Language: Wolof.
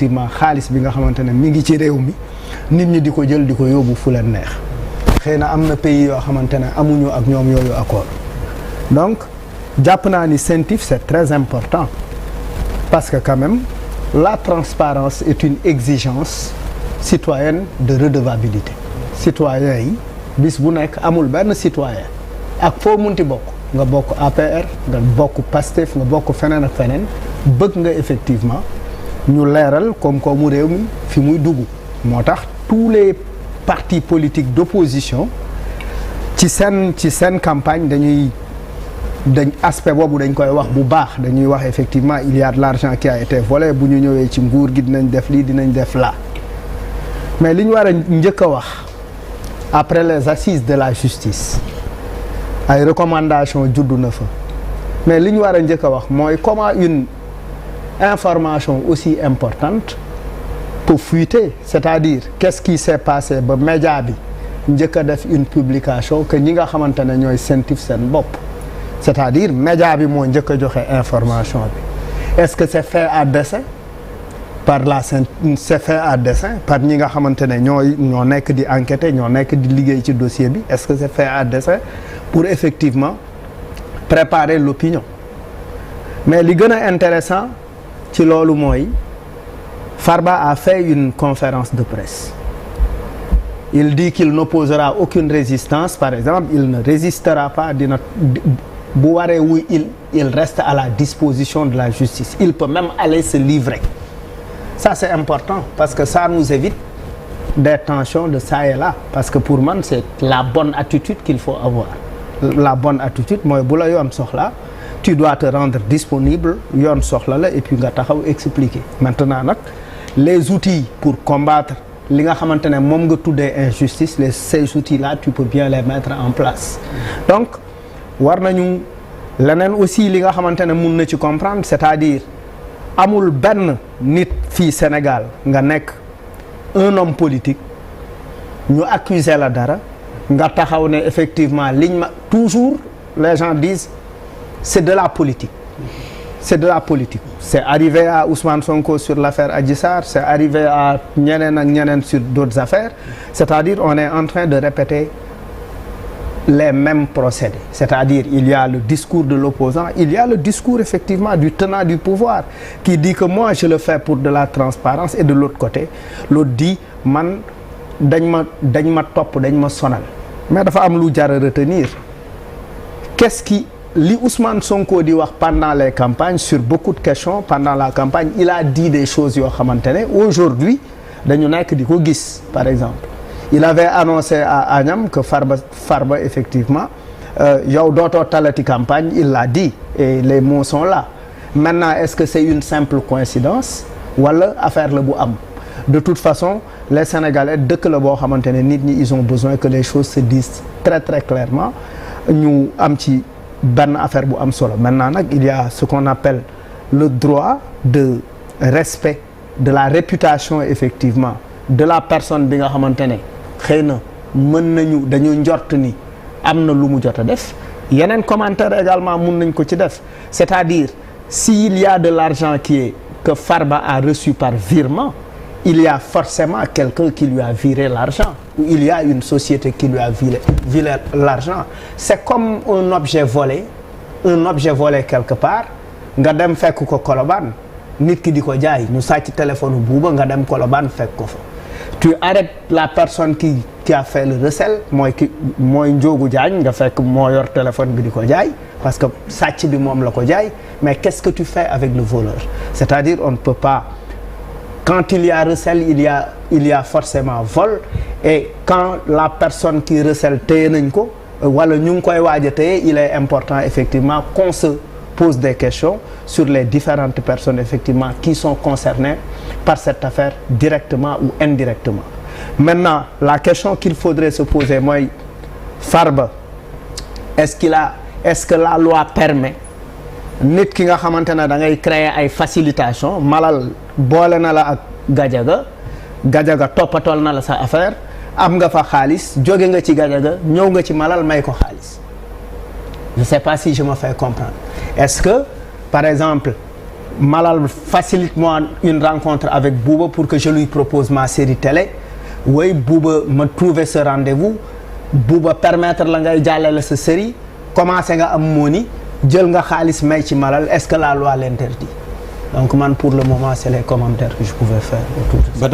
effectivement xaalis bi nga xamante ne mi ngi ci réew mi nit ñi di ko jël di ko yóbbu fu leen neex xëy na am na pays yoo xamante ne amuñu ak ñoom yooyu accord donc jàpp naa ni CENTIF c'est très important parce que quand même la transparence est une exigence citoyenne de redevabilité citoyen yi bis bu nekk amul benn citoyen ak foo munti bokk nga bokk APR nga bokk PASTEF nga bokk feneen ak feneen bëgg nga effectivement ñu leeral koom-koomu réew mi fi muy dugg moo tax tous les partis politiques d'opposition ci seen campagne dañ aspect boobu dañ koy wax bu baax dañuy wax effectivement il y a de l'argent qui a été volé bu ñu ñëwee ci nguur gi dinañ def lii dinañ def là mais li ñu war a njëkk a wax après les assises de la justice ay recommandations juddu na fa mais li ñu war a njëkk a wax mooy comment une information aussi importante peut fuiter c'est-à-dire qu'est-ce qui s'est passé ba média bi njëkk a def une publication que ñi nga xamante ne ñooy CENTIF seen bopp c'est-à-dire média bi moo njëkk a joxe information bi est-ce que c'est fait à dessein c'est fait à dessein par ñi nga xamante ne ñoo nekk di enquêter ñoo nekk di liggéey ci dossier bi est-ce que c'est fait à dessein pour effectivement préparer l'opinion mais li gën a intéressant ci loolu mooy Farba a fait une conférence de presse il dit qu'il n'opposera aucune résistance par exemple il ne résistera pas dina bu waree wuy il reste à la disposition de la justice il peut même aller se livrer ça c'est important parce que ça nous évite des tensions de ça et là parce que pour man c'est la bonne attitude qu'il faut avoir la bonne attitude mooy bu la yoon soxla tu dois te rendre disponible yoon soxla la et puis nga taxaw expliquer maintenant nag les outils pour combattre li nga xamante ne moom nga tuddee injustice ces outils là tu peux bien les mettre en place donc war nañu leneen aussi li nga xamante ne mun na ci comprendre c'est-à-dire amul benn nit fii Sénégal nga nekk un homme politique ñu accuser la dara nga taxaw ne effectivement liñ ma toujours les gens disent c'est de la politique c'est arrivé à Ousmane Sonko sur l'affaire Adji Sarr c'est arrivé à ñeneen ak ñeneen sur d'autres affaires c'est-à-dire on est en train de répéter les mêmes procédés c'est-à-dire il y a le discours de l'opposant il y a le discours effectivement du tenant du pouvoir qui dit que moi je le fais pour de la transparence et de l'autre côté l'autre dit man dañ ma topp dañ ma sonal mais dafa am lu jar a retenir qu'est-ce qui li Ousmane Sonko di wax pendant les campagnes sur beaucoup de questions pendant la campagne il a dit des choses yoo xamante ne aujourd'hui dañu nekk di ko gis par exemple il avait annoncé à Agnam que Farba effectivement yow dootoo talati campagne il l'a dit et les mots sont là maintenant est-ce que c'est une simple coïncidence wala affaire la bu am de toute façon les Sénégalais dëkk la boo xamante ne nit ñi ils ont besoin que les choses se disent très très clairement ñu am ci benn affaire bu am solo maintenant nag il y a ce qu'on appelle le droit de respect de la réputation effectivement de la personne bi nga xamante ne xëy na mën nañu dañu njort ni am na lu mu jot a def yeneen commentaire également mun nañ ko ci def c'est-à-dire s'il y a de l'argent que Farba a reçu par virement il y a forcément quelqu'un qui lui a viré l'argent ou il y a une société qui lui a viré l'argent c'est comme un objet volé quelque part nga dem fekk ko Colobane nit ki di ko jaay ñu sàcc téléphone buuba nga dem Colobane fekk ko fa tu arrêtes la personne qui a fait le recel mooy Ndiogou Diagne nga fekk moo yor téléphone bi di ko jaay parce que sàcc bi moom la ko jaay mais qu'est-ce que tu fais avec le voleur c'est-à-dire on ne peut pas quand il y a recel il y a forcément vol et quand la personne qui recèle téye nañ ko wala ñu ngi koy waaj a téye il est important effectivement qu'on se pose des questions sur les différentes personnes effectivement qui sont concernées par cette affaire directement ou indirectement maintenant la question qu'il faudrait se poser mooy Farba est-ce que la loi permet nit ki nga xamante ne da ngay créer ay facilitation Malal boole na la ak Gadiaga toppatool na la sa affaire am nga fa xaalis jóge nga ci Gadiaga ñëw nga ci Malal may ko xaalis je sais pas si je me fais comprendre est-ce que par exemple Malal facilite-moi une rencontre avec Bouba pour que je lui propose ma série télé. Oui, Bouba me trouver ce rendez-vous. Bouba permettre la ngay jàllale sa série commencé nga am moni jël nga xaalis may ci Malal, est-ce que la loi l'interdit? Donc man pour le moment c'est les commentaires que je pouvais faire autour de ça.